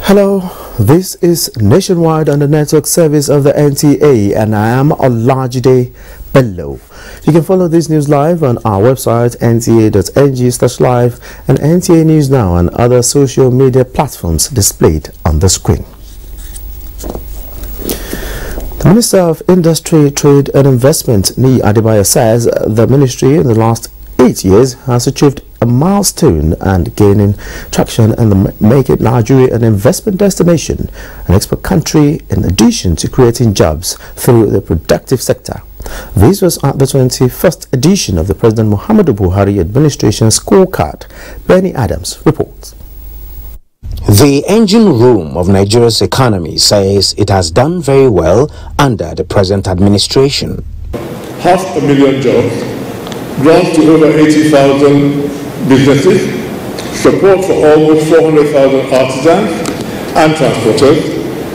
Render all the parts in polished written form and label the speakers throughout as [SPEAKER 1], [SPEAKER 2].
[SPEAKER 1] Hello, this is Nationwide on the network service of the NTA, and I am Olajide Bello. You can follow this news live on our website nta.ng/live and NTA News Now and other social media platforms displayed on the screen. The Minister of Industry, Trade and Investment, Ni Adebayo, says the ministry in the last 8 years has achieved a milestone and gaining traction in the Make Nigeria an investment destination, an export country, in addition to creating jobs through the productive sector. This was at the 21st edition of the President Muhammadu Buhari administration scorecard. Benny Adams reports.
[SPEAKER 2] The engine room of Nigeria's economy says it has done very well under the present administration.
[SPEAKER 3] 500,000 jobs, grants to over 80,000 businesses, support for almost 400,000 artisans and transporters,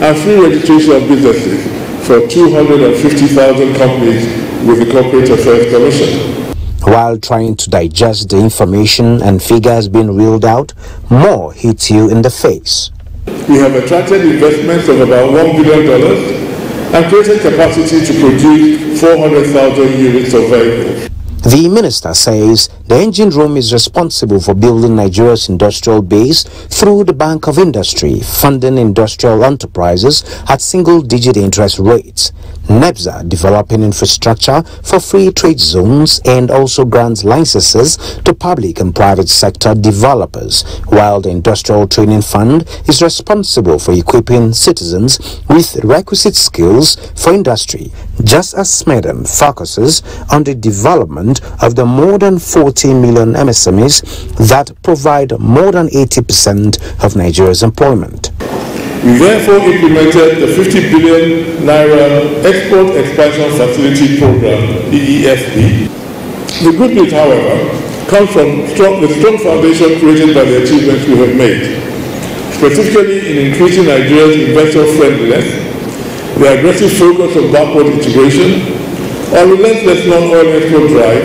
[SPEAKER 3] and free registration of businesses for 250,000 companies with the Corporate Affairs Commission.
[SPEAKER 2] While trying to digest the information and figures being reeled out, more hit you in the face.
[SPEAKER 3] We have attracted investments of about $1 billion and created capacity to produce 400,000 units of vehicles.
[SPEAKER 2] The minister says the engine room is responsible for building Nigeria's industrial base through the Bank of Industry, funding industrial enterprises at single-digit interest rates, NEBSA developing infrastructure for free trade zones, and also grants licenses to public and private sector developers, while the Industrial Training Fund is responsible for equipping citizens with requisite skills for industry, just as SMEDM focuses on the development of the more than 40 million MSMEs that provide more than 80% of Nigeria's employment.
[SPEAKER 3] We therefore implemented the 50 billion Naira Export Expansion Facility Program, EEFP. The good news, however, comes from the strong foundation created by the achievements we have made, specifically in increasing Nigeria's investor friendliness, the aggressive focus on backward integration, our relentless non-oil export drive,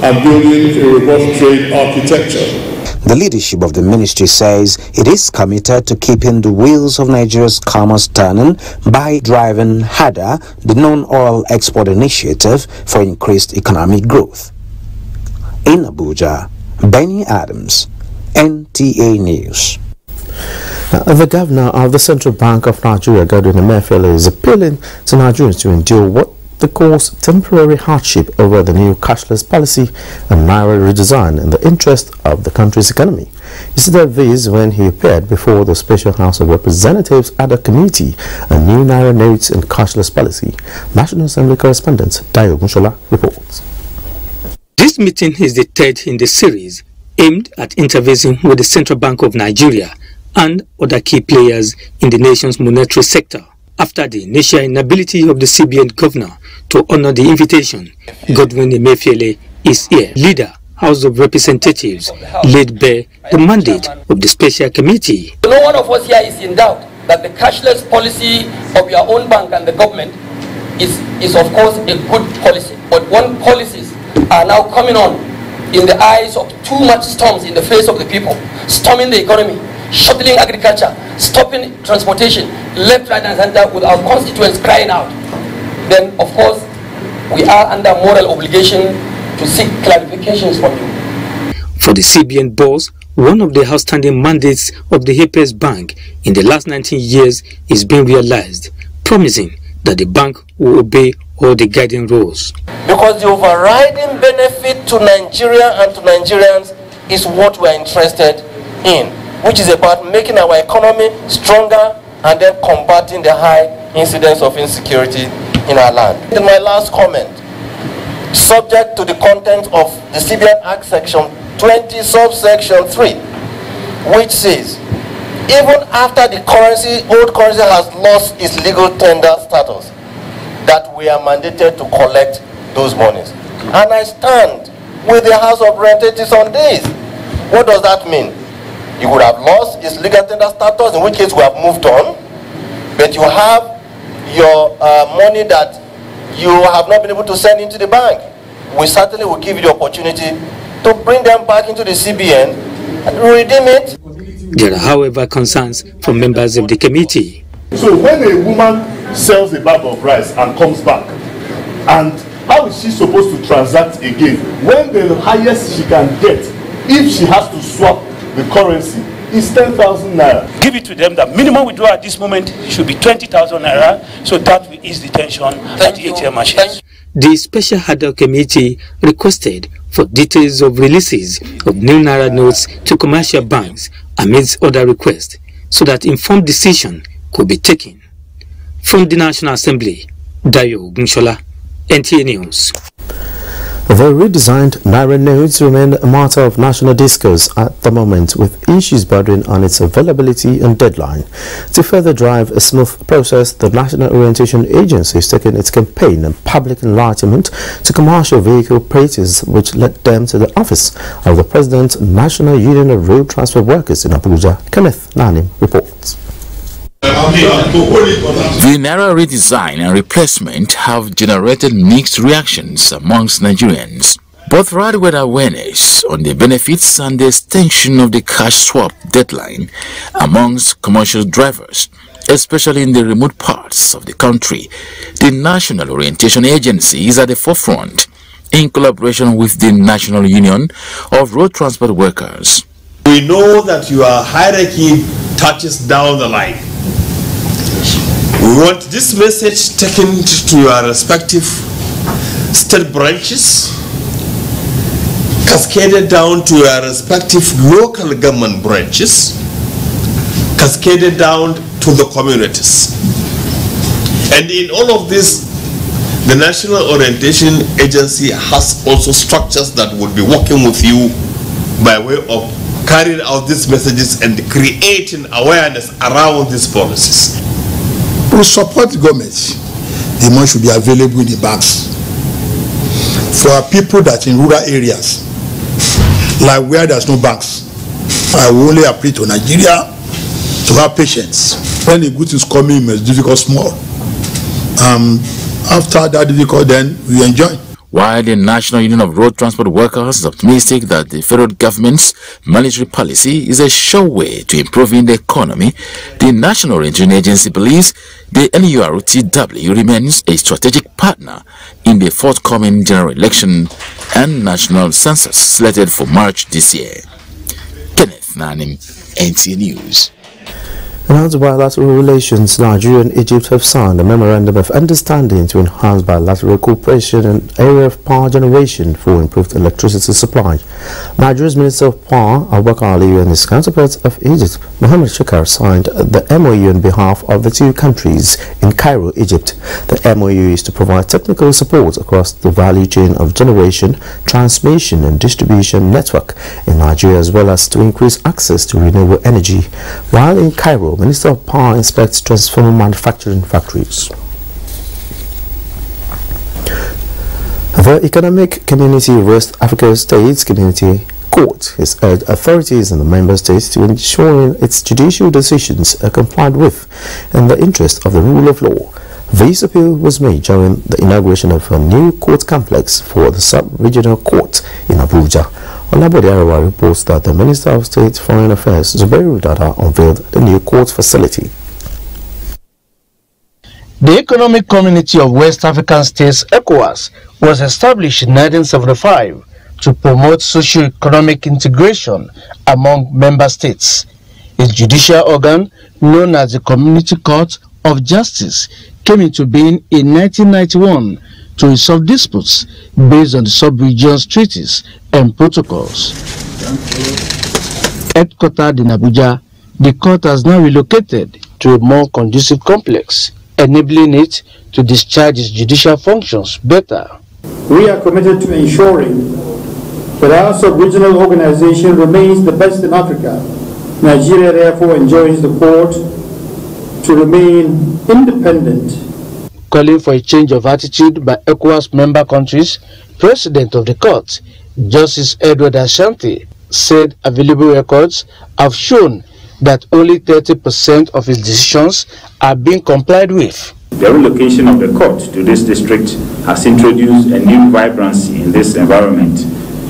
[SPEAKER 3] and building a robust trade architecture.
[SPEAKER 2] The leadership of the ministry says it is committed to keeping the wheels of Nigeria's commerce turning by driving harder the non-oil export initiative for increased economic growth. In Abuja, Benny Adams, NTA News.
[SPEAKER 1] The governor of the Central Bank of Nigeria, Godwin Emefiele, is appealing to Nigerians to endure what they call temporary hardship over the new cashless policy and Naira redesign in the interest of the country's economy. He said this when he appeared before the Special House of Representatives at a committee on new Naira notes and cashless policy. National Assembly correspondent Dayo Mushola reports.
[SPEAKER 4] This meeting is the third in the series aimed at interfacing with the Central Bank of Nigeria and other key players in the nation's monetary sector. After the initial inability of the CBN governor to honor the invitation, Godwin Emefiele is here. Leader, House of Representatives, laid bare the mandate of the special committee.
[SPEAKER 5] No one of us here is in doubt that the cashless policy of your own bank and the government is of course a good policy. But when policies are now coming on in the eyes of too much storms in the face of the people, storming the economy, shuttling agriculture, stopping transportation, left, right and center, with our constituents crying out, then of course we are under moral obligation to seek clarifications from you.
[SPEAKER 4] For the CBN boss, one of the outstanding mandates of the Apex Bank in the last 19 years is being realized, promising that the bank will obey all the guiding rules.
[SPEAKER 5] Because the overriding benefit to Nigeria and to Nigerians is what we are interested in, which is about making our economy stronger and then combating the high
[SPEAKER 6] incidents of insecurity in our land. In my last comment, subject to the content of the CBN Act Section 20 subsection 3, which says, even after the old currency has lost its legal tender status, that we are mandated to collect those monies. And I stand with the House of Representatives on this. What does that mean? You would have lost its legal tender status, in which case we have moved on, but you have your money that you have not been able to send into the bank. We certainly will give you the opportunity to bring them back into the CBN and redeem it.
[SPEAKER 4] There are, however, concerns from members of the committee.
[SPEAKER 3] So when a woman sells a bag of rice and comes back, and how is she supposed to transact again when the highest she can get, if she has to swap the currency, is 10,000 naira?
[SPEAKER 7] Give it to them. The minimum withdrawal at this moment should be 20,000 naira, so that will ease the tension at the ATM machines.
[SPEAKER 4] The Special Ad hoc Committee requested for details of releases of new naira notes to commercial banks amidst other requests, so that informed decision could be taken. From the National Assembly, Dayo Gunshola, NTA News.
[SPEAKER 1] The redesigned Naira notes remain a matter of national discourse at the moment, with issues bordering on its availability and deadline. To further drive a smooth process, the National Orientation Agency is taking its campaign and public enlightenment to commercial vehicle operators, which led them to the office of the President, National Union of Road Transport Workers in Abuja. Kenneth Nanim reports.
[SPEAKER 8] The Naira redesign and replacement have generated mixed reactions amongst Nigerians. Both ride with awareness on the benefits and the extension of the cash swap deadline amongst commercial drivers, especially in the remote parts of the country. The National Orientation Agency is at the forefront in collaboration with the National Union of Road Transport Workers.
[SPEAKER 9] We know that your hierarchy touches down the line. We want this message taken to your respective state branches, cascaded down to your respective local government branches, cascaded down to the communities. And in all of this, the National Orientation Agency has also structures that would be working with you by way of carrying out these messages and creating awareness around these policies.
[SPEAKER 10] We support the government. The money should be available in the banks. For our people that in rural areas, like where there's no banks, I will only appeal to Nigeria to have patience. When the goods is coming, it's difficult small. After that difficult, then we enjoy.
[SPEAKER 8] While the National Union of Road Transport Workers is optimistic that the federal government's monetary policy is a sure way to improving the economy, the National Orientation Agency believes the NURTW remains a strategic partner in the forthcoming general election and national census slated for March this year. Kenneth Nanim, NTA News.
[SPEAKER 1] Enhanced bilateral relations, Nigeria and Egypt have signed a memorandum of understanding to enhance bilateral cooperation in the area of power generation for improved electricity supply. Nigeria's Minister of Power, Abubakar Aliyu, and his counterpart of Egypt, Mohammed Shakar, signed the MOU on behalf of the two countries in Cairo, Egypt. The MOU is to provide technical support across the value chain of generation, transmission and distribution network in Nigeria, as well as to increase access to renewable energy. While in Cairo, Minister of Power inspects transformer manufacturing factories. The Economic Community of West Africa States Community Court has urged authorities in the member states to ensure its judicial decisions are complied with in the interest of the rule of law. This appeal was made during the inauguration of a new court complex for the sub-regional court in Abuja. Olabode Arawa reports that the Minister of State Foreign Affairs, Zubairu Dada, unveiled the new court facility.
[SPEAKER 11] The Economic Community of West African States, ECOWAS, was established in 1975 to promote socio-economic integration among member states. Its judicial organ, known as the Community Court of Justice, came into being in 1991 to resolve disputes based on the sub-regions treaties and protocols. Headquartered in Abuja, the court has now relocated to a more conducive complex enabling it to discharge its judicial functions better.
[SPEAKER 12] We are committed to ensuring that our sub-regional organization remains the best in Africa. Nigeria therefore enjoins the court to remain independent.
[SPEAKER 11] Calling for a change of attitude by ECOWAS member countries, President of the court, Justice Edward Ashanti, said available records have shown that only 30% of its decisions are being complied with.
[SPEAKER 13] The relocation of the court to this district has introduced a new vibrancy in this environment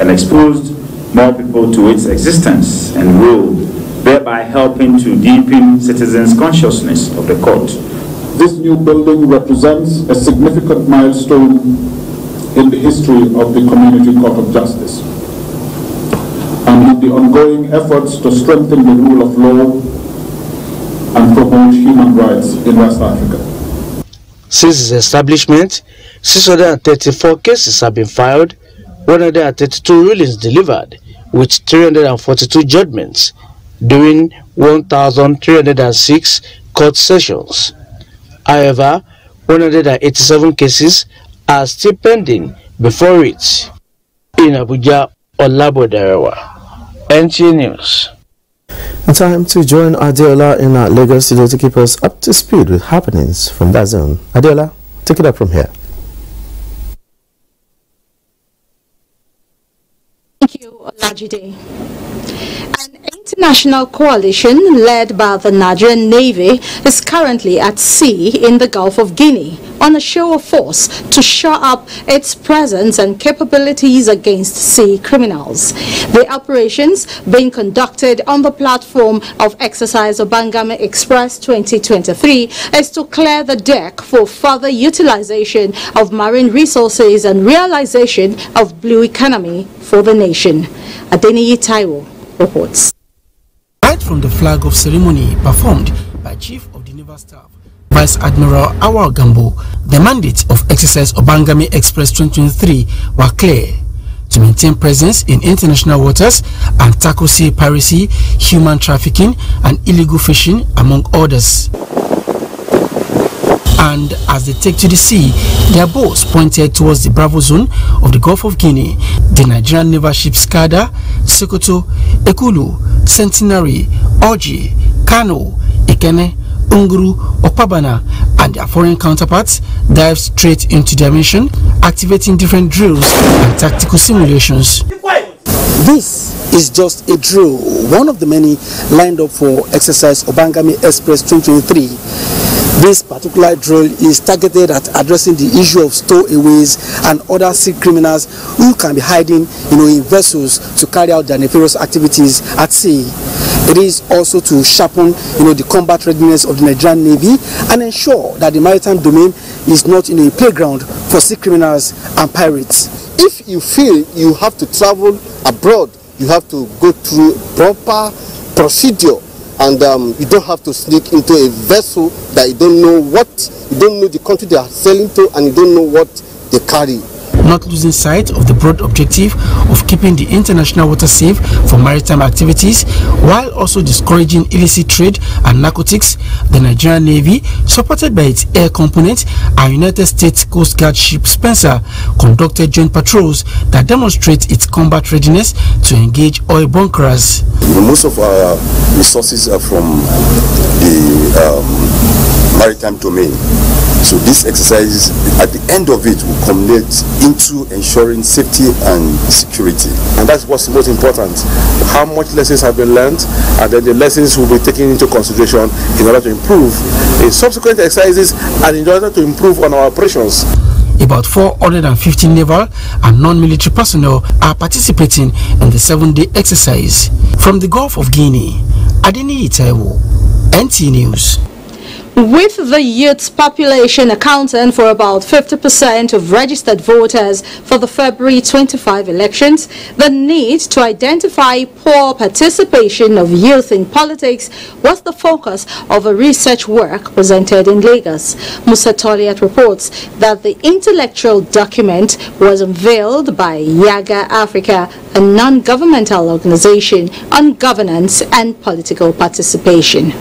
[SPEAKER 13] and exposed more people to its existence and role, thereby helping to deepen citizens' consciousness of the court.
[SPEAKER 12] This new building represents a significant milestone in the history of the Community Court of Justice and in the ongoing efforts to strengthen the rule of law and promote human rights in West Africa.
[SPEAKER 11] Since its establishment, 634 cases have been filed, 132 rulings delivered, with 342 judgments during 1,306 court sessions. However, 187 cases are still pending before it. In Abuja, Olabodarewa, NTA News.
[SPEAKER 1] Time to join Adeola in our Lagos studio to keep us up to speed with happenings from that zone. Adeola, take it up from here.
[SPEAKER 14] Thank you, Olajide. An international coalition led by the Nigerian Navy is currently at sea in the Gulf of Guinea on a show of force to shore up its presence and capabilities against sea criminals. The operations being conducted on the platform of Exercise Obangame Express 2023 is to clear the deck for further utilization of marine resources and realization of blue economy for the nation. Adeniyi Taiwo reports.
[SPEAKER 15] Right from the flag off ceremony performed by Chief of the Naval Staff, Vice Admiral Awal Gambo, the mandate of Exercise Obangame Express 2023 were clear: to maintain presence in international waters and tackle sea piracy, human trafficking and illegal fishing, among others. And as they take to the sea, their boats pointed towards the Bravo zone of the Gulf of Guinea. The Nigerian naval ships Skada, Sokoto, Ekulu, Centenary, Oji, Kano, Ikene, Unguru, Opabana and their foreign counterparts dive straight into their mission, activating different drills and tactical simulations.
[SPEAKER 16] This is just a drill, one of the many lined up for Exercise Obangame Express 2023. This particular drill is targeted at addressing the issue of stowaways and other sea criminals who can be hiding, in vessels to carry out their nefarious activities at sea. It is also to sharpen, the combat readiness of the Nigerian Navy and ensure that the maritime domain is not a playground for sea criminals and pirates.
[SPEAKER 17] If you feel you have to travel abroad, you have to go through proper procedure. And you don't have to sneak into a vessel that you don't know the country they are selling to, and you don't know what they carry.
[SPEAKER 15] Not losing sight of the broad objective of keeping the international water safe for maritime activities, while also discouraging illicit trade and narcotics, the Nigerian Navy, supported by its air component and United States Coast Guard ship Spencer, conducted joint patrols that demonstrate its combat readiness to engage oil bunkerers.
[SPEAKER 18] Most of our resources are from the maritime domain. So this exercise, at the end of it, will culminate into ensuring safety and security. And that's what's most important. How much lessons have been learned, and then the lessons will be taken into consideration in order to improve in subsequent exercises and in order to improve on our operations.
[SPEAKER 15] About 450 naval and non-military personnel are participating in the 7-day exercise. From the Gulf of Guinea, Adeniyi Taiwo, NTA News.
[SPEAKER 14] With the youth's population accounting for about 50% of registered voters for the February 25 elections, the need to identify poor participation of youth in politics was the focus of a research work presented in Lagos. Musa Toliat reports that the intellectual document was unveiled by Yaga Africa, a non-governmental organization on governance and political participation.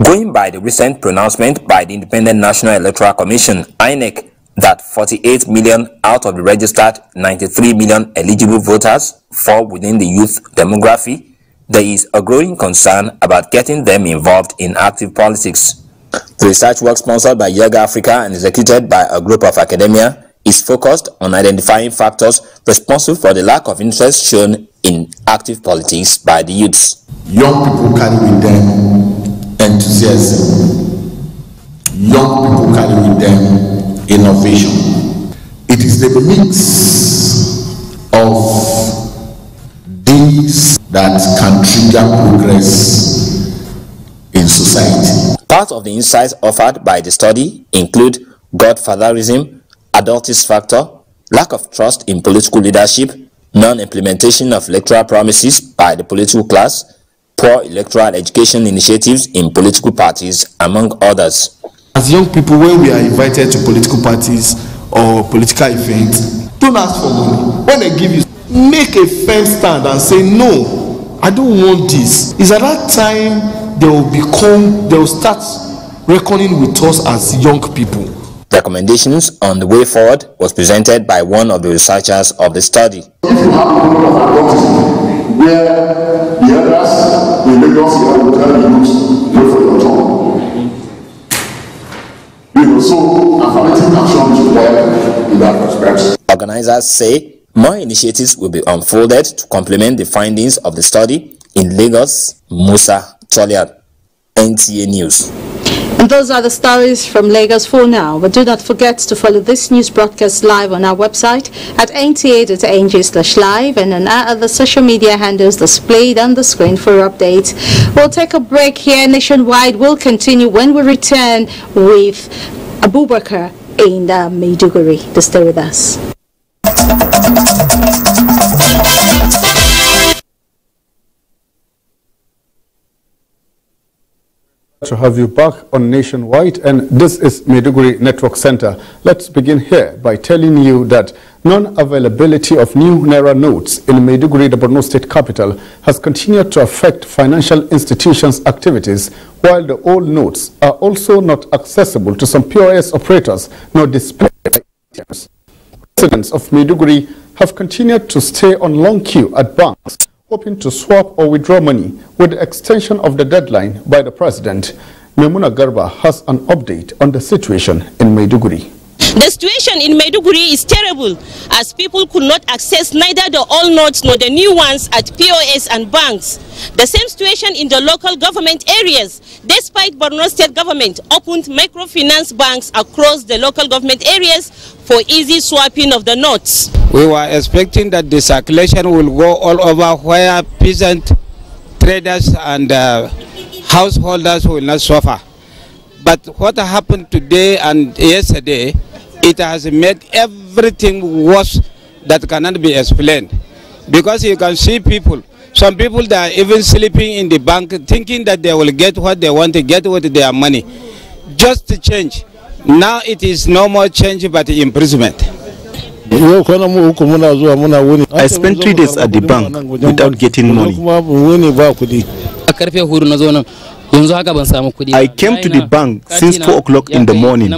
[SPEAKER 19] Going back by the recent pronouncement by the Independent National Electoral Commission, INEC, that 48 million out of the registered 93 million eligible voters fall within the youth demography, there is a growing concern about getting them involved in active politics. The research work sponsored by Yoga Africa and executed by a group of academia is focused on identifying factors responsible for the lack of interest shown in active politics by the youths.
[SPEAKER 20] Young people carry with them enthusiasm. Young people carry with them innovation. It is the mix of these that can trigger progress in society.
[SPEAKER 19] Part of the insights offered by the study include godfatherism, adultist factor, lack of trust in political leadership, non-implementation of electoral promises by the political class, poor electoral education initiatives in political parties, among others.
[SPEAKER 21] As young people, when we are invited to political parties or political events, don't ask for money. When they give you, make a firm stand and say, no, I don't want this. It's at that time they will start reckoning with us as young people.
[SPEAKER 19] Recommendations on the way forward was presented by one of the researchers of the study.
[SPEAKER 22] If you have a problem of adultery, where the others in Lagos will tell you, go for your turn. So affirmative action is required in that respect.
[SPEAKER 19] Organizers say more initiatives will be unfolded to complement the findings of the study in Lagos. Musa Choliat, NTA News.
[SPEAKER 14] And those are the stories from Lagos for now. But do not forget to follow this news broadcast live on our website at nta.ng/live and on our other social media handles displayed on the screen for updates. We'll take a break here. Nationwide will continue when we return with Abubakar in Maiduguri. To stay with us.
[SPEAKER 23] To have you back on Nationwide, and this is Maiduguri Network Center. Let's begin here by telling you that non-availability of new Naira notes in Maiduguri, the Borno State capital, has continued to affect financial institutions' activities, while the old notes are also not accessible to some POS operators nor displayed by ATMs. Residents of Maiduguri have continued to stay on long queue at banks, hoping to swap or withdraw money with the extension of the deadline by the president. Memuna Garba has an update on the situation in Maiduguri.
[SPEAKER 24] The situation in Maiduguri is terrible, as people could not access neither the old notes nor the new ones at POS and banks. The same situation in the local government areas, despite Borno State government opened microfinance banks across the local government areas for easy swapping of the notes.
[SPEAKER 25] We were expecting that the circulation will go all over, where peasant traders and householders will not suffer. But what happened today and yesterday, it has made everything worse that cannot be explained. Because you can see people, some people that are even sleeping in the bank thinking that they will get what they want to get with their money. Just to change. Now it is no more change but imprisonment.
[SPEAKER 26] I spent 3 days at the bank without getting money. I came to the bank since 4 o'clock in the morning.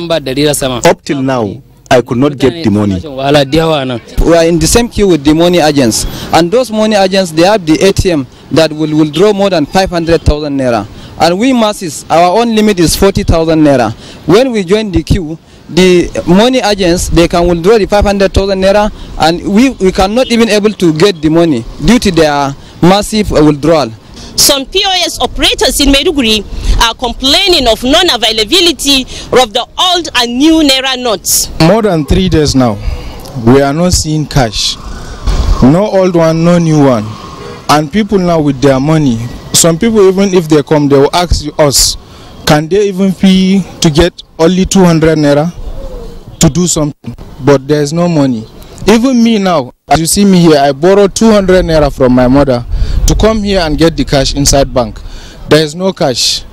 [SPEAKER 26] Up till now, I could not get the money.
[SPEAKER 27] We are in the same queue with the money agents, and those money agents, they have the ATM that will withdraw more than 500,000 naira. And we masses, our own limit is 40,000 naira. When we join the queue, the money agents, they can withdraw the 500,000 naira, and we cannot even able to get the money due to their massive withdrawal.
[SPEAKER 24] Some POS operators in Maiduguri are complaining of non-availability of the old and new Naira notes.
[SPEAKER 28] More than 3 days now, we are not seeing cash. No old one, no new one. And people now with their money, some people even if they come, they will ask us, can they even pay to get only 200 Naira to do something? But there is no money. Even me now, as you see me here, I borrowed 200 Naira from my mother to come here and get the cash inside bank. There is no cash.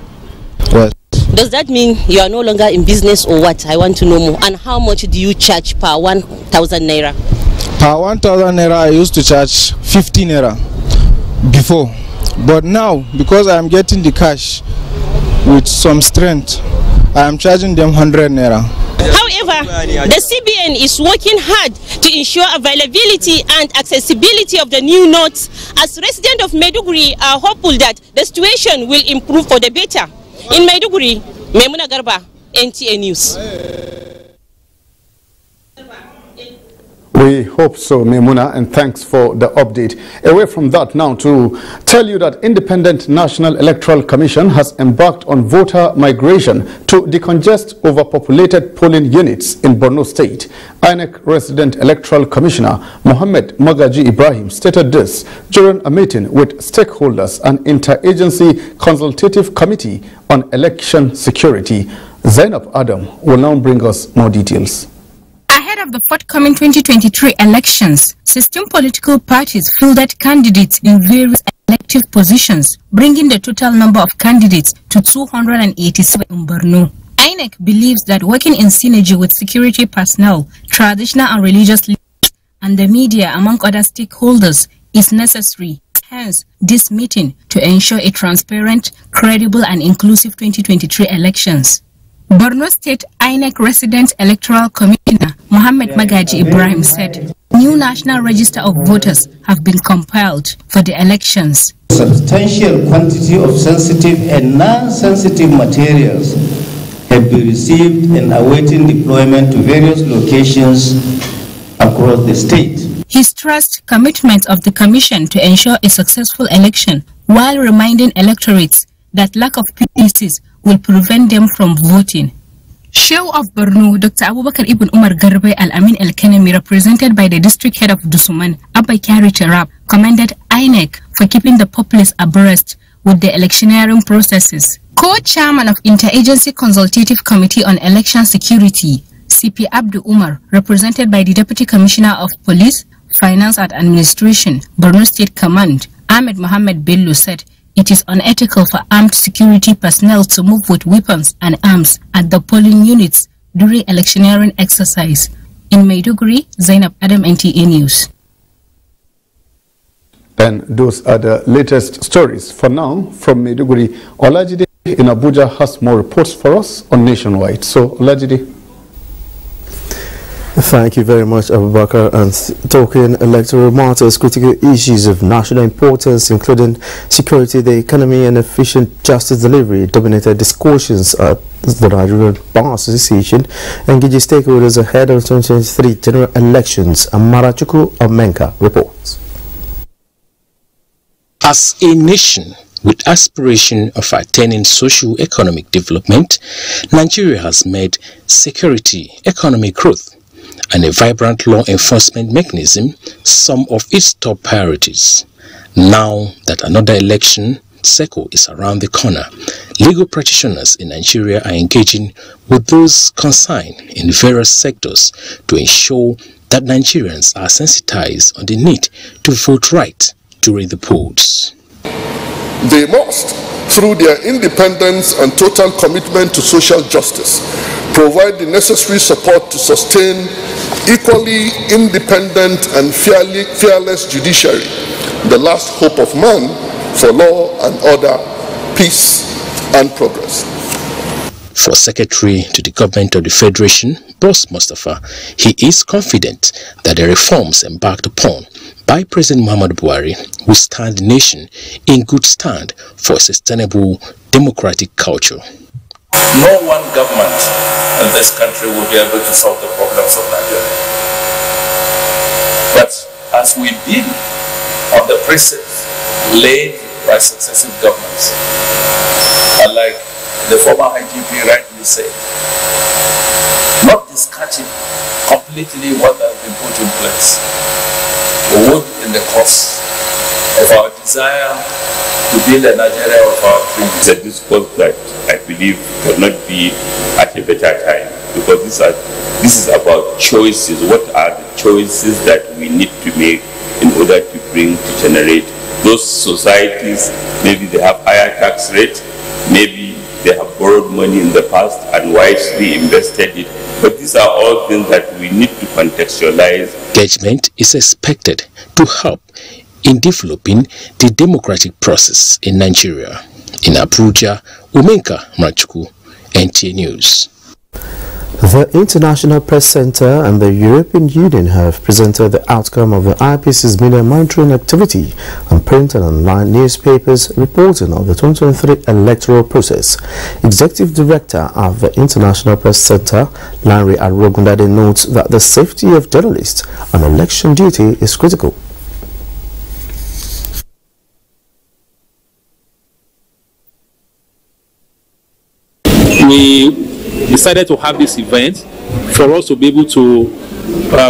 [SPEAKER 28] Well,
[SPEAKER 24] does that mean you are no longer in business or what? I want to know more. And how much do you charge per 1,000 Naira?
[SPEAKER 28] Per 1,000 Naira, I used to charge 50 Naira before. But now, because I am getting the cash, with some strength, I am charging them 100 naira.
[SPEAKER 24] However, the CBN is working hard to ensure availability and accessibility of the new notes, as residents of Maiduguri are hopeful that the situation will improve for the better. In Maiduguri, Memuna Garba, NTA News.
[SPEAKER 23] We hope so, Memuna, and thanks for the update. Away from that now, to tell you that Independent National Electoral Commission has embarked on voter migration to decongest overpopulated polling units in Borno State. INEC Resident Electoral Commissioner Mohammed Magaji Ibrahim stated this during a meeting with stakeholders and interagency consultative committee on election security. Zainab Adam will now bring us more details.
[SPEAKER 2] Ahead of the forthcoming 2023 elections, 16 political parties fielded candidates in various elective positions, bringing the total number of candidates to 287 in Borno. INEC believes that working in synergy with security personnel, traditional and religious leaders, and the media, among other stakeholders, is necessary. Hence, this meeting to ensure a transparent, credible, and inclusive 2023 elections. Borno State INEC Resident Electoral Commissioner Mohammed Magaji Ibrahim said, new national register of voters have been compiled for the elections.
[SPEAKER 3] Substantial quantity of sensitive and non-sensitive materials have been received and awaiting deployment to various locations across the state.
[SPEAKER 2] He stressed commitment of the Commission to ensure a successful election while reminding electorates that lack of PPCs will prevent them from voting. Sheikh of Borno, Dr. Abubakar Ibn Umar Garbe Al-Amin El-Kanemi, represented by the district head of Dusuman, Abba Kari Tarab, commended INEC for keeping the populace abreast with the electioneering processes. Co-chairman of Interagency Consultative Committee on Election Security, CP Abdu Umar, represented by the Deputy Commissioner of Police, Finance and Administration, Borno State Command, Ahmed Mohammed Bello, said it is unethical for armed security personnel to move with weapons and arms at the polling units during electioneering exercise. In Maiduguri, Zainab Adam, NTA News.
[SPEAKER 23] And those are the latest stories. For now, from Maiduguri, Olajide in Abuja has more reports for us on Nationwide. So, Olajide.
[SPEAKER 1] Thank you very much, Abubakar. And talking electoral matters, critical issues of national importance, including security, the economy, and efficient justice delivery, dominated discussions at the Nigerian Bar Association, engaging stakeholders ahead of 2023 general elections. Amarachuku Amenka reports.
[SPEAKER 4] As a nation with aspiration of attaining socio-economic development, Nigeria has made security, economic growth, and a vibrant law enforcement mechanism some of its top priorities. Now that another election cycle is around the corner, legal practitioners in Nigeria are engaging with those concerned in various sectors to ensure that Nigerians are sensitized on the need to vote right during the polls.
[SPEAKER 22] They must, through their independence and total commitment to social justice, provide the necessary support to sustain equally independent and fearless judiciary, the last hope of man for law and order, peace and progress.
[SPEAKER 4] For Secretary to the Government of the Federation, Boss Mustafa, he is confident that the reforms embarked upon by President Muhammadu Buhari will stand the nation in good stand for a sustainable democratic culture.
[SPEAKER 5] No one government in this country will be able to solve the problems of Nigeria. But as we build on the precepts laid by successive governments, and like the former IGP rightly said, not discarding completely what has been put in place, we would, in the course of our desire to build a Nigeria of our dreams.
[SPEAKER 6] It's a discourse that I believe cannot be at a better time, because this is about choices. What are the choices that we need to make in order to generate those societies? Maybe they have higher tax rates, maybe they have borrowed money in the past and wisely invested it. But these are all things that we need to contextualize.
[SPEAKER 4] Engagement is expected to help in developing the democratic process in Nigeria. In Abuja, Umenka Mrachuku, NTA News.
[SPEAKER 1] The International Press Center and the European Union have presented the outcome of the IPC's media monitoring activity on print and online newspapers reporting on the 2023 electoral process. Executive Director of the International Press Center, Lanre Arogundade, notes that the safety of journalists on election duty is critical.
[SPEAKER 7] We decided to have this event for us to be able to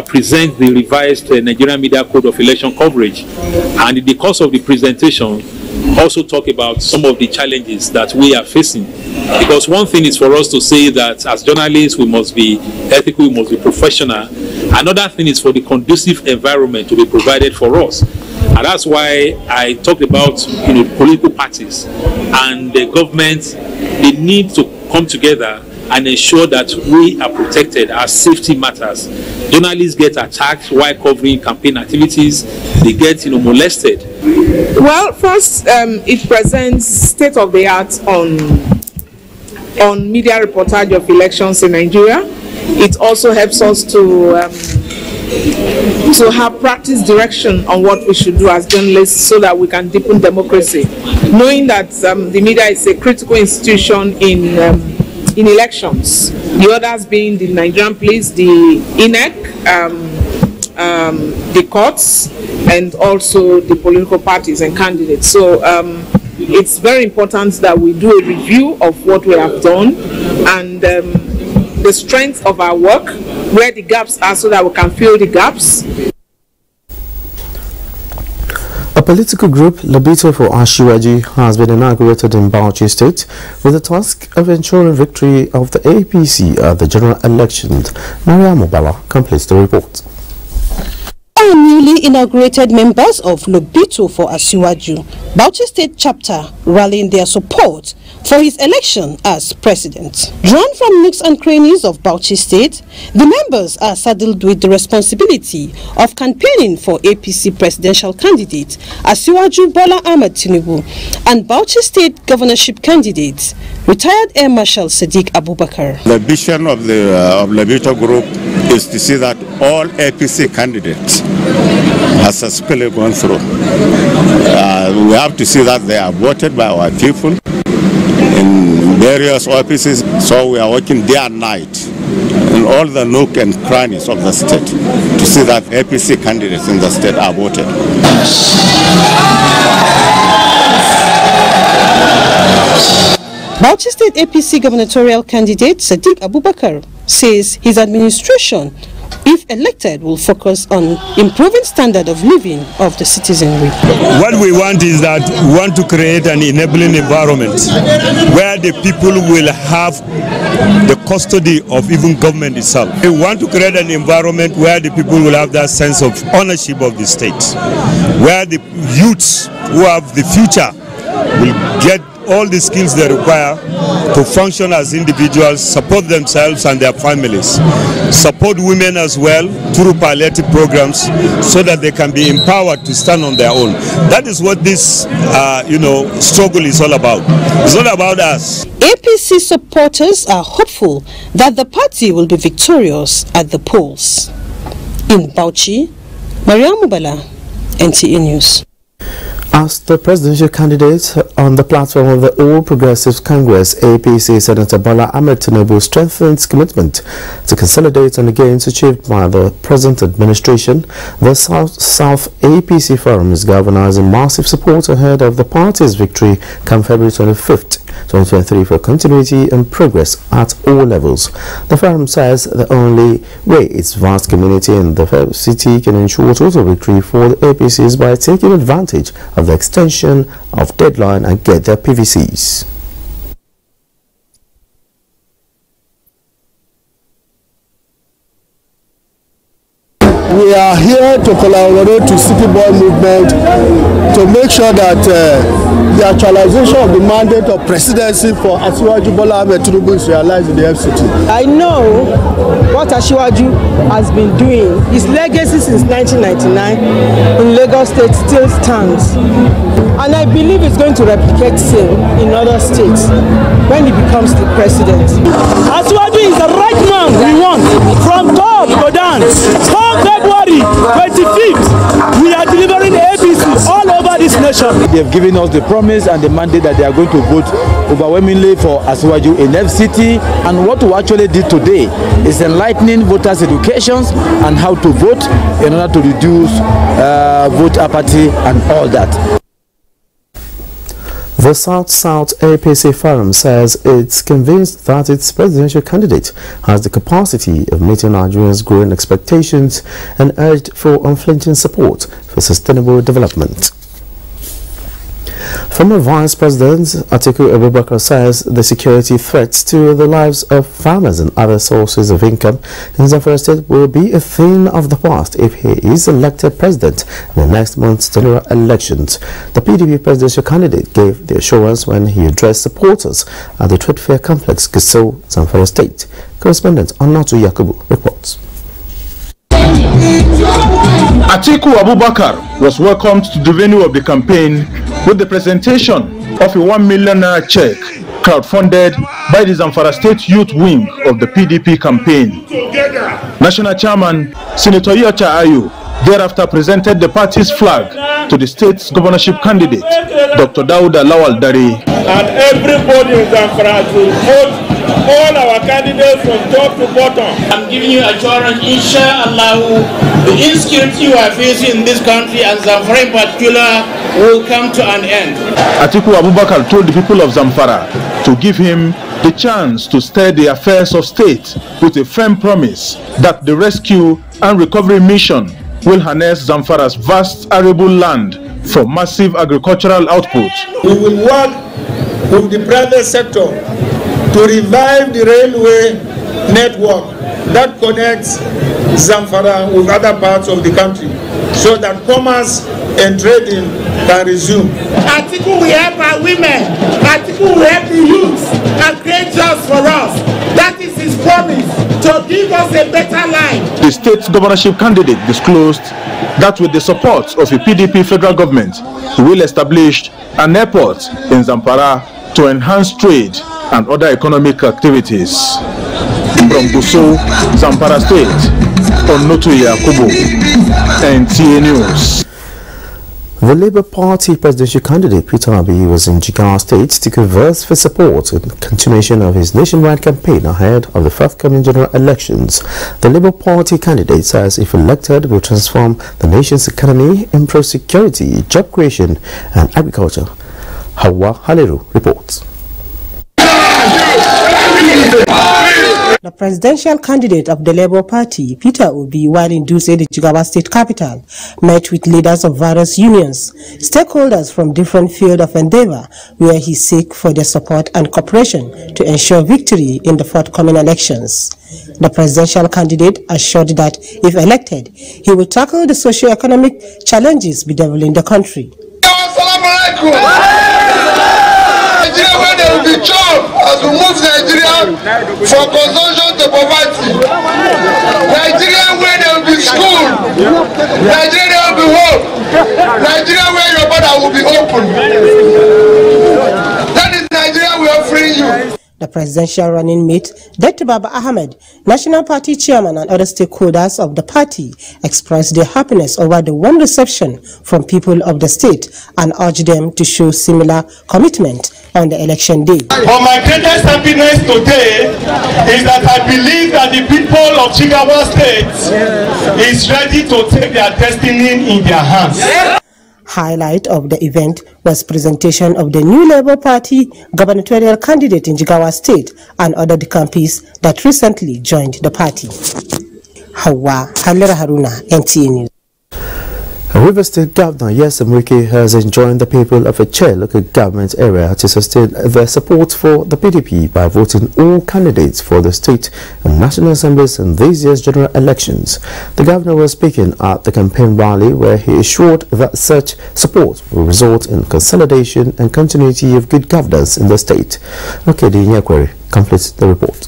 [SPEAKER 7] present the revised Nigerian Media Code of Election Coverage, and in the course of the presentation also talk about some of the challenges that we are facing. Because one thing is for us to say that as journalists we must be ethical, we must be professional. Another thing is for the conducive environment to be provided for us. And that's why I talked about political parties and the government. They need to come together and ensure that we are protected as safety matters. Journalists get attacked while covering campaign activities. They get molested.
[SPEAKER 8] Well, first, it presents state of the art on media reportage of elections in Nigeria. It also helps us to have practice direction on what we should do as journalists so that we can deepen democracy. Knowing that the media is a critical institution in elections, the others being the Nigerian police, the INEC, the courts, and also the political parties and candidates. So it's very important that we do a review of what we have done and the strength of our work, where the gaps are, so that we can fill the gaps.
[SPEAKER 1] A political group, Lobito for Asiwaju, has been inaugurated in Bauchi State with the task of ensuring victory of the APC at the general election. Maria Mubala completes the report.
[SPEAKER 9] All newly inaugurated members of Lobito for Asiwaju, Bauchi State chapter, rallying their support for his election as president. Drawn from nooks and crannies of Bauchi State, the members are saddled with the responsibility of campaigning for APC presidential candidate Asiwaju Bola Ahmed Tinubu and Bauchi State governorship candidate retired Air Marshal Sadiq Abubakar.
[SPEAKER 10] The vision of the Lobito group is to see that all APC candidates has successfully gone through. We have to see that they are voted by our people in various offices, so we are working day and night in all the nook and crannies of the state to see that APC candidates in the state are voted.
[SPEAKER 9] Bauchi State APC gubernatorial candidate Sadiq Abubakar says his administration, if elected, will focus on improving standard of living of the citizenry.
[SPEAKER 11] What we want is that we want to create an enabling environment where the people will have the custody of even government itself. We want to create an environment where the people will have that sense of ownership of the state, where the youths who have the future will get all the skills they require to function as individuals, support themselves and their families, support women as well through palliative programs so that they can be empowered to stand on their own. That is what this struggle is all about. It's not about us.
[SPEAKER 9] APC supporters are hopeful that the party will be victorious at the polls. In Bauchi, Maria Mubala, NTA News.
[SPEAKER 1] As the presidential candidate on the platform of the All Progressives Congress, APC Senator Bola Ahmed Tinubu strengthens commitment to consolidate on the gains achieved by the present administration. The South APC Forum is galvanizing massive support ahead of the party's victory come February 25th, 2023 for continuity and progress at all levels. The forum says the only way its vast community in the city can ensure total victory for the APC is by taking advantage of the extension of deadline and get their PVCs.
[SPEAKER 17] We are here to collaborate with City Boy movement to make sure that the actualization of the mandate of presidency for Asiwaju Bola Ahmed Tinubu is realized in the FCT.
[SPEAKER 12] I know what Asiwaju has been doing. His legacy since 1999 in Lagos State still stands. And I believe it's going to replicate same in other states when he becomes the president.
[SPEAKER 13] Asiwaju is the right man we want from top to down. Come February 25th, we are delivering APC all over this nation.
[SPEAKER 14] They have given us the promise and the mandate that they are going to vote overwhelmingly for Asiwaju in FCT. And what we actually did today is enlightening voters' education and how to vote in order to reduce vote apathy and all that.
[SPEAKER 1] The South-South APC Forum says it's convinced that its presidential candidate has the capacity of meeting Nigerians' growing expectations and urged for unflinching support for sustainable development. Former Vice President Atiku Abubakar says the security threats to the lives of farmers and other sources of income in Zamfara State will be a thing of the past if he is elected president in the next month's general elections. The PDP presidential candidate gave the assurance when he addressed supporters at the Trade Fair Complex, Gusau, Zamfara State. Correspondent Annatu Yakubu reports.
[SPEAKER 28] Atiku Abubakar was welcomed to the venue of the campaign with the presentation of a 1 million naira check crowdfunded by the Zamfara State Youth Wing of the PDP campaign. National Chairman Senator Yacha Ayu thereafter presented the party's flag to the state's governorship candidate, Dr. Dauda Lawal Dari.
[SPEAKER 15] And everybody in Zamfara will vote all our candidates from top to bottom. I'm giving you assurance, inshallah, the insecurity you are facing in this country and Zamfara in particular will come to an end.
[SPEAKER 28] Atiku Abubakar told the people of Zamfara to give him the chance to steer the affairs of state with a firm promise that the rescue and recovery mission will harness Zamfara's vast arable land for massive agricultural output.
[SPEAKER 15] We will work with the private sector to revive the railway network that connects Zamfara with other parts of the country so that commerce and trading can resume. Atiku will help our women, Atiku will help the youth and create jobs for us. That is his promise to give us a better life.
[SPEAKER 28] The state's governorship candidate disclosed that with the support of a PDP federal government, he will establish an airport in Zamfara to enhance trade and other economic activities. From Gusau, Zamfara State, Onoto Yakubu, NTA News.
[SPEAKER 1] The Labour Party presidential candidate Peter Obi was in Jigawa State to converse for support in continuation of his nationwide campaign ahead of the forthcoming general elections. The Labour Party candidate says if elected will transform the nation's economy, improve security, job creation and agriculture. Hawa Haliru reports.
[SPEAKER 9] The presidential candidate of the Labour Party, Peter Obi, while in Dutse, the Jigawa state capital, met with leaders of various unions, stakeholders from different fields of endeavor, where he sought for their support and cooperation to ensure victory in the forthcoming elections. The presidential candidate assured that if elected, he will tackle the socio-economic challenges bedeviling the country.
[SPEAKER 22] Nigeria where there will be job as we move Nigeria from consumption to poverty. Nigeria where there will be school. Nigeria there will be hope. Nigeria where your border will be open. That is Nigeria we are offering you.
[SPEAKER 9] The presidential running mate, Dr. Baba Ahmed, National Party chairman and other stakeholders of the party expressed their happiness over the warm reception from people of the state and urged them to show similar commitment on the election day.
[SPEAKER 15] But my greatest happiness today is that I believe that the people of Jigawa State is ready to take their destiny in their hands.
[SPEAKER 9] Highlight of the event was presentation of the new Labour Party gubernatorial candidate in Jigawa State and other decampees that recently joined the party. Hawa Halera Haruna, NTA News.
[SPEAKER 1] River State Governor Yesem Wike has enjoined the people of Eche local government area to sustain their support for the PDP by voting all candidates for the state and national assemblies in this year's general elections. The governor was speaking at the campaign rally where he assured that such support will result in consolidation and continuity of good governance in the state. Okay, the Nyakwari completes the report.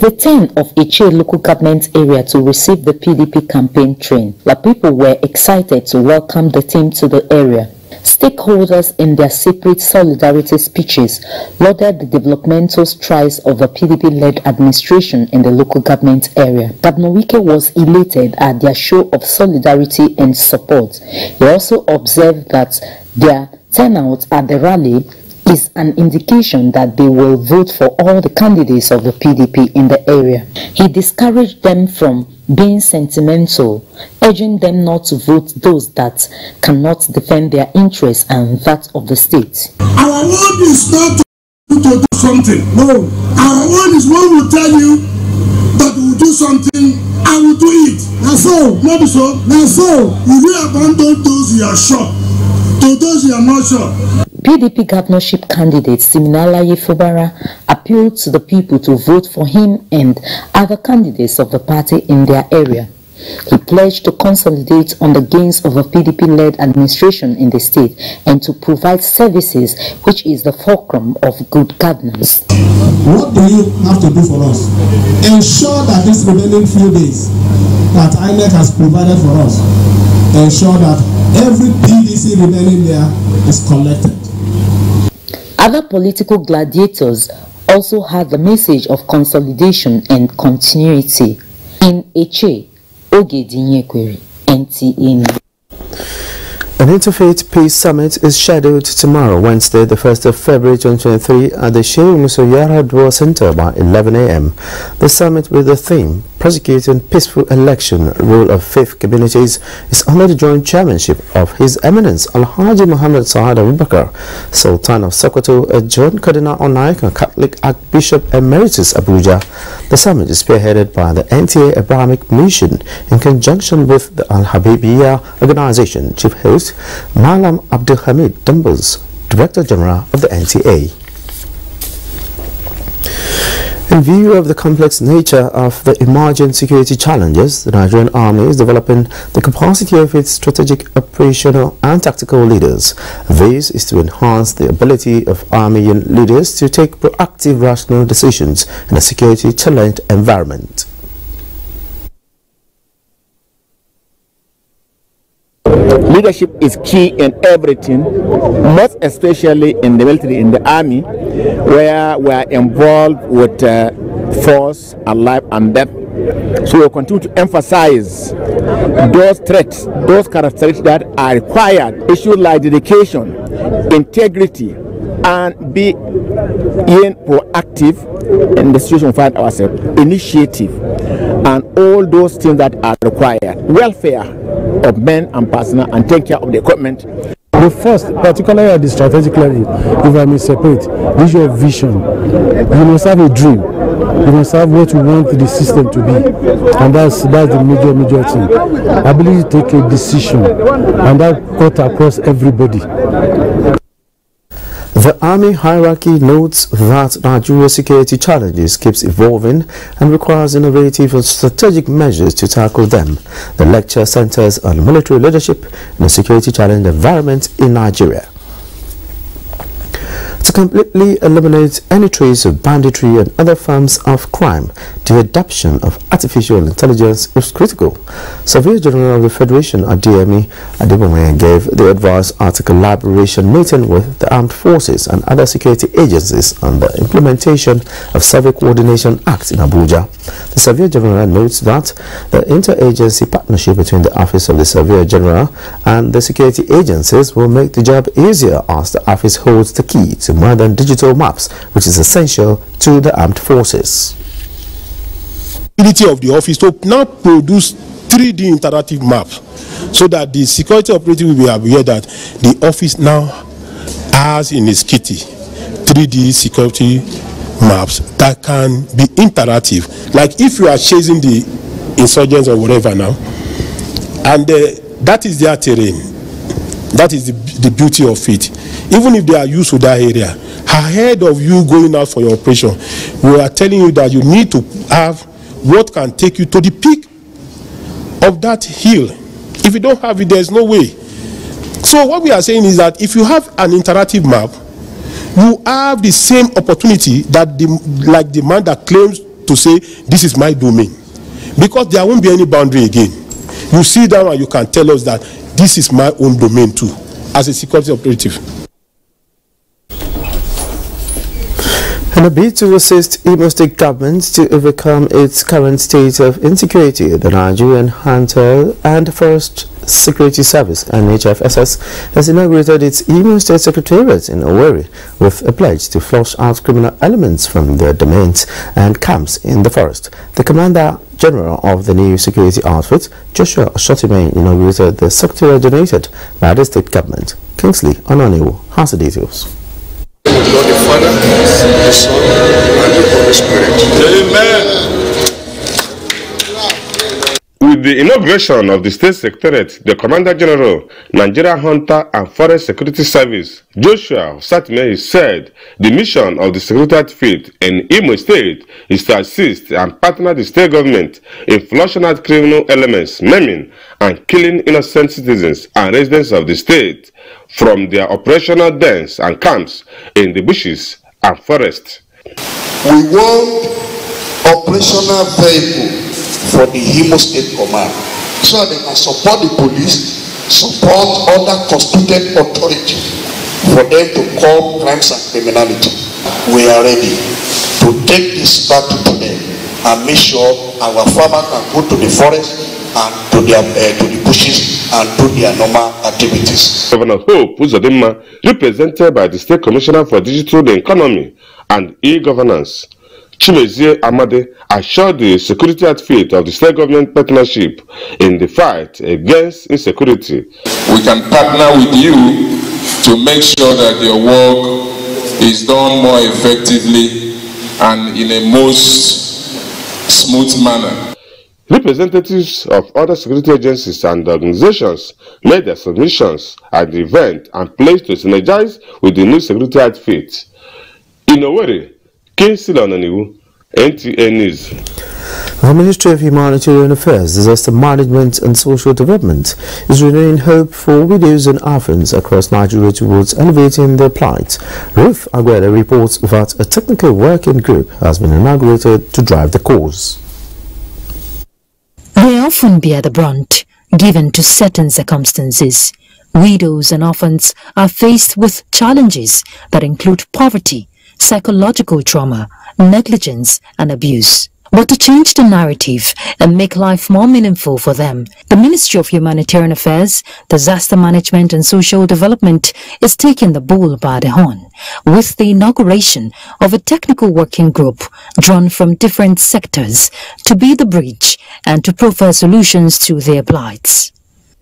[SPEAKER 16] The 10 of Eche local government area to receive the PDP campaign train. The people were excited to welcome the team to the area. Stakeholders in their separate solidarity speeches lauded the developmental strides of the PDP-led administration in the local government area. Governor Wike was elated at their show of solidarity and support. He also observed that their turnout at the rally is an indication that they will vote for all the candidates of the PDP in the area. He discouraged them from being sentimental, urging them not to vote those that cannot defend their interests and that of the state.
[SPEAKER 18] Our word is not to do something. No. Our word is one will tell you that we will do something, I will do it. That's all. Not so. That's all. We will abandon those who are sure to those who are not sure.
[SPEAKER 16] PDP governorship candidate Siminalayi Fubara appealed to the people to vote for him and other candidates of the party in their area. He pledged to consolidate on the gains of a PDP-led administration in the state and to provide services, which is the fulcrum of good governance.
[SPEAKER 18] What do you have to do for us? Ensure that these remaining few days that INEC has provided for us, ensure that every PVC remaining there is collected.
[SPEAKER 16] Other political gladiators also had the message of consolidation and continuity. In Eche, Ogedinyekweri, NTA.
[SPEAKER 1] An Interfaith Peace Summit is scheduled tomorrow, Wednesday, the 1st of February 2023 at the Sheikh Musoyara Dua Center by 11 a.m. The summit with the theme, Prosecuting Peaceful Election, Role of Faith Communities, is under the joint chairmanship of His Eminence Alhaji Muhammad Saad Abubakar, Sultan of Sokoto, a joint Cardinal Onaik and Catholic Archbishop Emeritus Abuja. The summit is spearheaded by the NTA Abrahamic Mission in conjunction with the Al-Habibiyya Organization. Chief host Malam Abdul Hamid Dumbos, Director General of the NTA. In view of the complex nature of the emerging security challenges, the Nigerian Army is developing the capacity of its strategic, operational and tactical leaders. This is to enhance the ability of Army leaders to take proactive, rational decisions in a security challenged environment.
[SPEAKER 19] Leadership is key in everything, most especially in the military, in the army, where we are involved with force and life and death. So we'll continue to emphasize those traits, those characteristics that are required. Issues like dedication, integrity, and being proactive in the situation we find ourselves, initiative, and all those things that are required. Welfare of men and personnel, and take care of the equipment.
[SPEAKER 20] The first, particularly at the strategic level, if I may separate, this is your vision. You must have a dream. You must have what you want the system to be, and that's the major thing. Ability to take a decision, and that cut across everybody.
[SPEAKER 1] The Army hierarchy notes that Nigeria's security challenges keeps evolving and requires innovative and strategic measures to tackle them. The lecture centers on military leadership in a security challenge environment in Nigeria. To completely eliminate any trace of banditry and other forms of crime, the adoption of artificial intelligence is critical. Surveyor General of the Federation, Adeyemi Adebowale, gave the advice at a collaboration meeting with the Armed Forces and other security agencies on the implementation of Survey Coordination Act in Abuja. The Surveyor General notes that the interagency partnership between the Office of the Surveyor General and the security agencies will make the job easier, as the office holds the key to modern digital maps, which is essential to the armed forces.
[SPEAKER 21] Ability of the office to now produce 3D interactive maps, so that the security operative will be aware that the office now has in its kitty 3D security maps that can be interactive. Like if you are chasing the insurgents or whatever now, and that is their terrain, that is the beauty of it. Even if they are used to that area, ahead of you going out for your operation, we are telling you that you need to have what can take you to the peak of that hill. If you don't have it, there's no way. So what we are saying is that if you have an interactive map, you have the same opportunity that like the man that claims to say this is my domain, because there won't be any boundary again. You sit down and you can tell us that this is my own domain too. as a security operative.
[SPEAKER 1] In a bid to assist Imo State government to overcome its current state of insecurity, the Nigerian Hunter and Forest Security Service (NHFSS) has inaugurated its Imo State Secretariat in Owerri with a pledge to flush out criminal elements from their domains and camps in the forest. The Commander General of the new security outfit, Joshua Oshotime, inaugurated the secretariat donated by the state government. Kingsley Ononiwo has the details.
[SPEAKER 2] God the Father, the Son, and the Holy Spirit. Amen.
[SPEAKER 3] With the inauguration of the State Secretariat, the Commander General, Nigerian Hunter and Forest Security Service, Joshua Satme, said the mission of the Secretariat Field in Imo State is to assist and partner the state government in flushing out criminal elements, maiming and killing innocent citizens and residents of the state from their operational dens and camps in the bushes and forests.
[SPEAKER 2] We want operational vehicle for the Imo State Command so that they can support the police, support other constituted authority for them to curb crimes and criminality. We are ready to take this battle to them and make sure our farmers can go to the forest and to the bushes and do their normal activities.
[SPEAKER 3] Governor Hope Uzodinma, represented by the State Commissioner for Digital Economy and E-Governance, Chimezie Amade, assured the security outfit of the state government partnership in the fight against insecurity.
[SPEAKER 5] We can partner with you to make sure that your work is done more effectively and in a most smooth manner.
[SPEAKER 3] Representatives of other security agencies and organizations made their submissions at the event and pledged to synergize with the new security outfit. In Owerri, Kingsley Ononiwo, NTA News.
[SPEAKER 1] The Ministry of Humanitarian Affairs, Disaster Management and Social Development is renewing hope for widows and orphans across Nigeria towards elevating their plight. Ruth Aguela reports that a technical working group has been inaugurated to drive the cause.
[SPEAKER 23] They often bear the brunt given to certain circumstances. Widows and orphans are faced with challenges that include poverty, psychological trauma, negligence and abuse. But to change the narrative and make life more meaningful for them, the Ministry of Humanitarian Affairs, Disaster Management and Social Development is taking the bull by the horn with the inauguration of a technical working group drawn from different sectors to be the bridge and to profile solutions to their plights.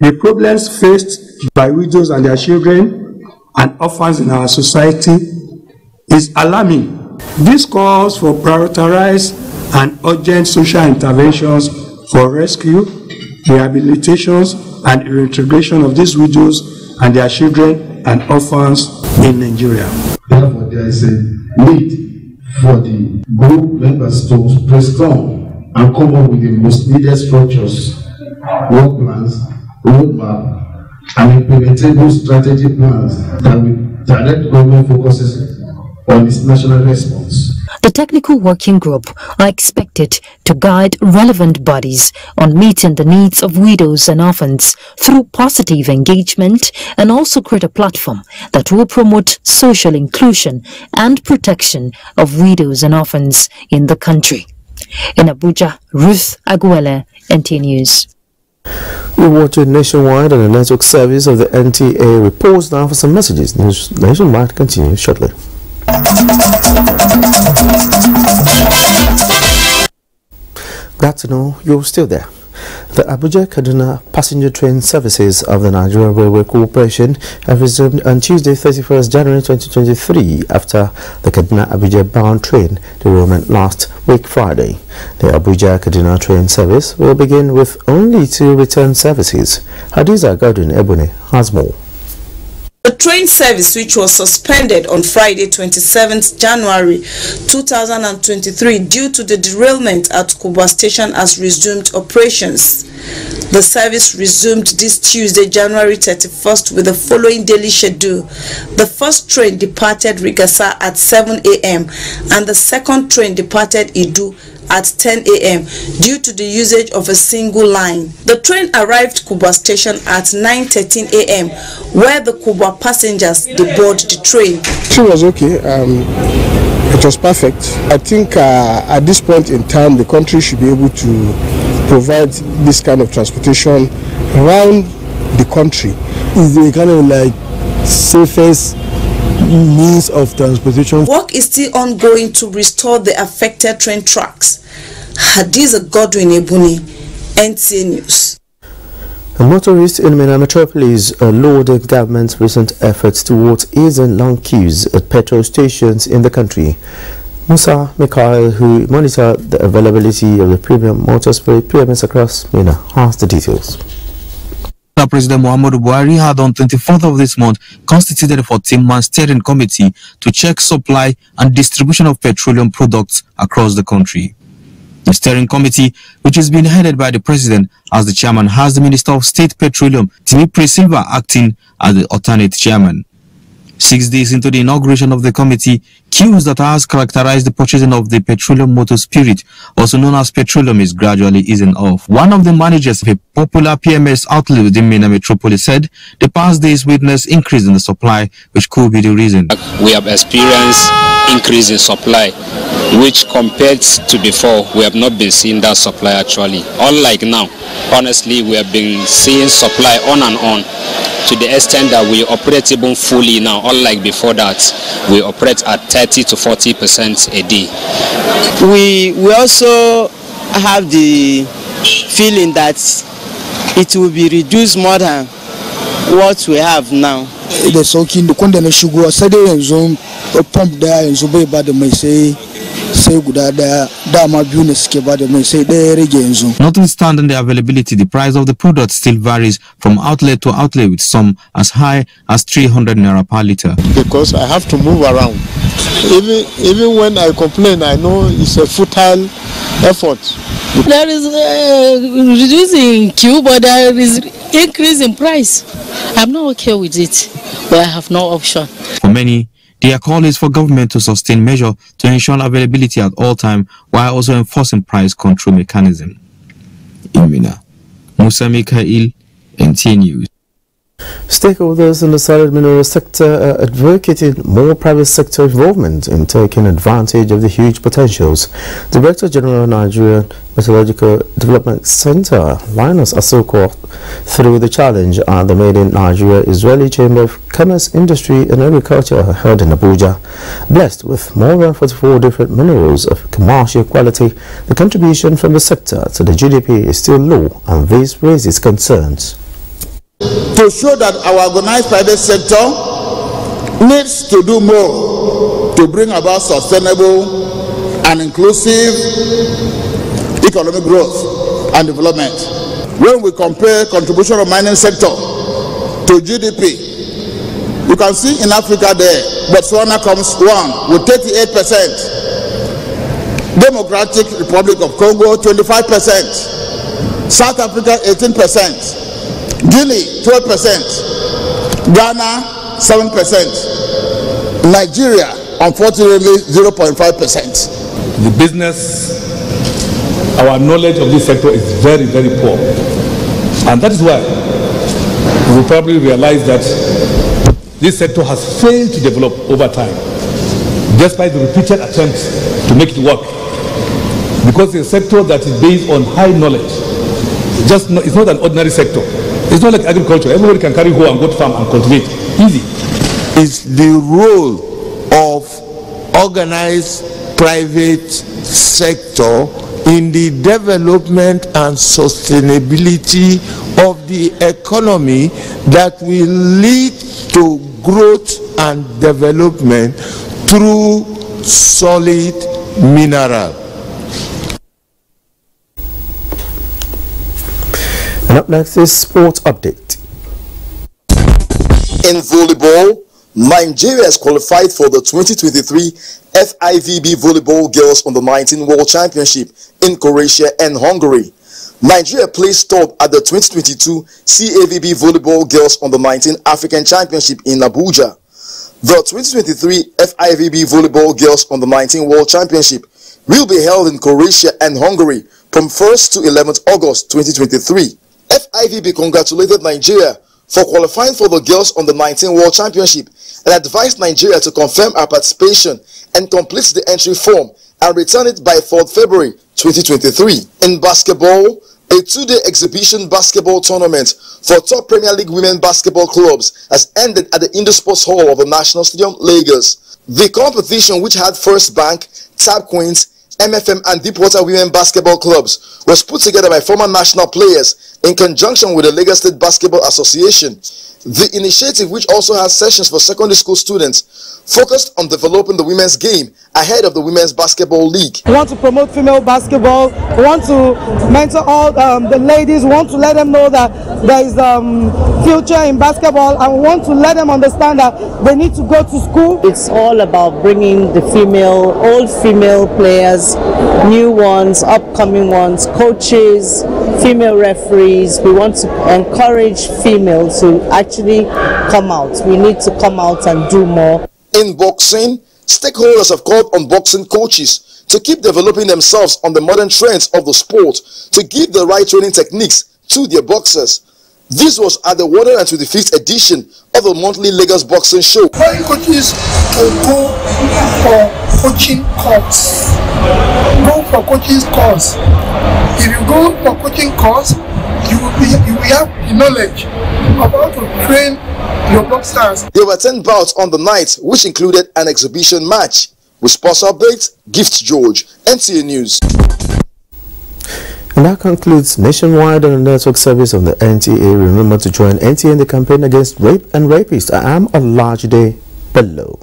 [SPEAKER 18] The problems faced by widows and their children and orphans in our society is alarming. This calls for prioritized and urgent social interventions for rescue, rehabilitations, and reintegration of these widows and their children and orphans in Nigeria.
[SPEAKER 24] Therefore, there is a need for the group members to brainstorm and come up with the most needed structures, work plans, roadmap, and implementable strategy plans that will direct government focuses on its national response.
[SPEAKER 23] The technical working group are expected to guide relevant bodies on meeting the needs of widows and orphans through positive engagement and also create a platform that will promote social inclusion and protection of widows and orphans in the country. In Abuja, Ruth Aguela, NTA News.
[SPEAKER 1] You're watching Nationwide and the network service of the NTA. Reports now for some messages. Nationwide continues shortly. Glad to know you're still there. The Abuja-Kaduna passenger train services of the Nigerian Railway Corporation have resumed on Tuesday, 31st January 2023 after the Kaduna-Abuja bound train derailment last week Friday. The Abuja-Kaduna train service will begin with only 2 return services. Hadiza Godwin Ebony has more.
[SPEAKER 4] The train service, which was suspended on Friday 27th January 2023 due to the derailment at Kubwa station, has resumed operations. The service resumed this Tuesday, January 31st, with the following daily schedule. The first train departed Rigasa at 7 a.m. and the second train departed Idu at 10 a.m. due to the usage of a single line. The train arrived Kubwa station at 9:13 a.m. where the Kubwa passengers deboard the train.
[SPEAKER 6] It was okay. It was perfect. I think at this point in time, the country should be able to provide this kind of transportation around the country. It's the kind of like safest means of transportation.
[SPEAKER 4] Work is still ongoing to restore the affected train tracks. Hadiza Godwin Ebuni, NTA News.
[SPEAKER 1] A motorist in Minna Metropolis lauded government's recent efforts towards easing long queues at petrol stations in the country. Musa Mikhail, who monitored the availability of the premium motor spirit PMS across Minna, has the details.
[SPEAKER 7] President Muhammadu Buhari had on 24th of this month constituted a 14-man steering committee to check supply and distribution of petroleum products across the country. The steering committee, which is being headed by the president as the chairman, has the Minister of State Petroleum, Timi Silva, acting as the alternate chairman. 6 days into the inauguration of the committee, queues that has characterized the purchasing of the petroleum motor spirit, also known as petroleum, is gradually easing off. One of the managers of a popular PMS outlet within Minna Metropolis said the past days witnessed increase in the supply, which could be the reason.
[SPEAKER 8] We have experienced increase in supply, which compared to before, we have not been seeing that supply actually. Unlike now, honestly, we have been seeing supply on and on, to the extent that we operate even fully now. Unlike before that, we operate at 30 to 40% a day.
[SPEAKER 10] We also have the feeling that it will be reduced more than what we have now.
[SPEAKER 6] Da sauki da kwanda na shigo sai dai yanzu pump da yanzu bai ba da mai sai guda daya dama biyu ne suke ba da mai sai daya rage yanzu.
[SPEAKER 7] Notwithstanding the availability, the price of the product still varies from outlet to outlet, with some as high as 300 naira per liter.
[SPEAKER 6] Because I have to move around. Even when I complain, I know it's a futile effort.
[SPEAKER 25] There is reducing queue, but there is increase in price. I'm not okay with it, but I have no option.
[SPEAKER 7] For many, their call is for government to sustain measures to ensure availability at all times, while also enforcing price control mechanism. In Minna, Musa Mikhail, NTA News.
[SPEAKER 1] Stakeholders in the solid mineral sector are advocating more private sector involvement in taking advantage of the huge potentials. Director General Nigerian Metallurgical Development Center, Linus Asoko, through the challenge at the Made in Nigeria Israeli Chamber of Commerce, Industry and Agriculture held in Abuja. Blessed with more than 44 different minerals of commercial quality, the contribution from the sector to the GDP is still low, and this raises concerns.
[SPEAKER 26] To show that our organized private sector needs to do more to bring about sustainable and inclusive economic growth and development. When we compare contribution of mining sector to GDP, you can see in Africa there, Botswana comes one with 38%, Democratic Republic of Congo 25%, South Africa 18%, Guinea 12%, Ghana 7%, Nigeria unfortunately 0.5%.
[SPEAKER 27] The business, our knowledge of this sector is very, very poor, and that is why we will probably realize that this sector has failed to develop over time, despite the repeated attempts to make it work, because it's a sector that is based on high knowledge. It's not an ordinary sector. It's not like agriculture. Everybody can carry hoe and go to farm and cultivate. Easy.
[SPEAKER 29] It's the role of organized private sector in the development and sustainability of the economy that will lead to growth and development through solid mineral.
[SPEAKER 1] And up next is Sports Update.
[SPEAKER 9] In volleyball, Nigeria has qualified for the 2023 FIVB Volleyball Girls Under-19 World Championship in Croatia and Hungary. Nigeria placed third at the 2022 CAVB Volleyball Girls Under-19 African Championship in Abuja. The 2023 FIVB Volleyball Girls Under-19 World Championship will be held in Croatia and Hungary from 1st to 11th August 2023. FIVB congratulated Nigeria for qualifying for the Girls Under-19 World Championship and advised Nigeria to confirm our participation and complete the entry form and return it by 3rd February 2023. In basketball, a two-day exhibition basketball tournament for top Premier League women basketball clubs has ended at the Indo Sports Hall of the National Stadium, Lagos. The competition, which had First Bank, Tab Queens, MFM and Deepwater Women Basketball Clubs, was put together by former national players in conjunction with the Lagos State Basketball Association. The initiative, which also has sessions for secondary school students, focused on developing the women's game ahead of the Women's Basketball League.
[SPEAKER 11] We want to promote female basketball. We want to mentor all the ladies. We want to let them know that there is future in basketball, and we want to let them understand that they need to go to school.
[SPEAKER 10] It's all about bringing the old female players, new ones, upcoming ones, coaches, female referees. We want to encourage females to actually come out. We need to come out and do more.
[SPEAKER 9] In boxing, stakeholders have called on boxing coaches to keep developing themselves on the modern trends of the sport to give the right training techniques to their boxers. This was at the 125th edition of the monthly Lagos Boxing Show.
[SPEAKER 18] Foreign coaches can go for coaching course. Go for coaching course. If you go for coaching course, you will have the knowledge of how to train your boxers.
[SPEAKER 9] There were 10 bouts on the night, which included an exhibition match. With sports updates, Gift George, NTA News.
[SPEAKER 1] And that concludes Nationwide on the network service of the NTA. Remember to join NTA in the campaign against rape and rapists. I am Olajide Bello.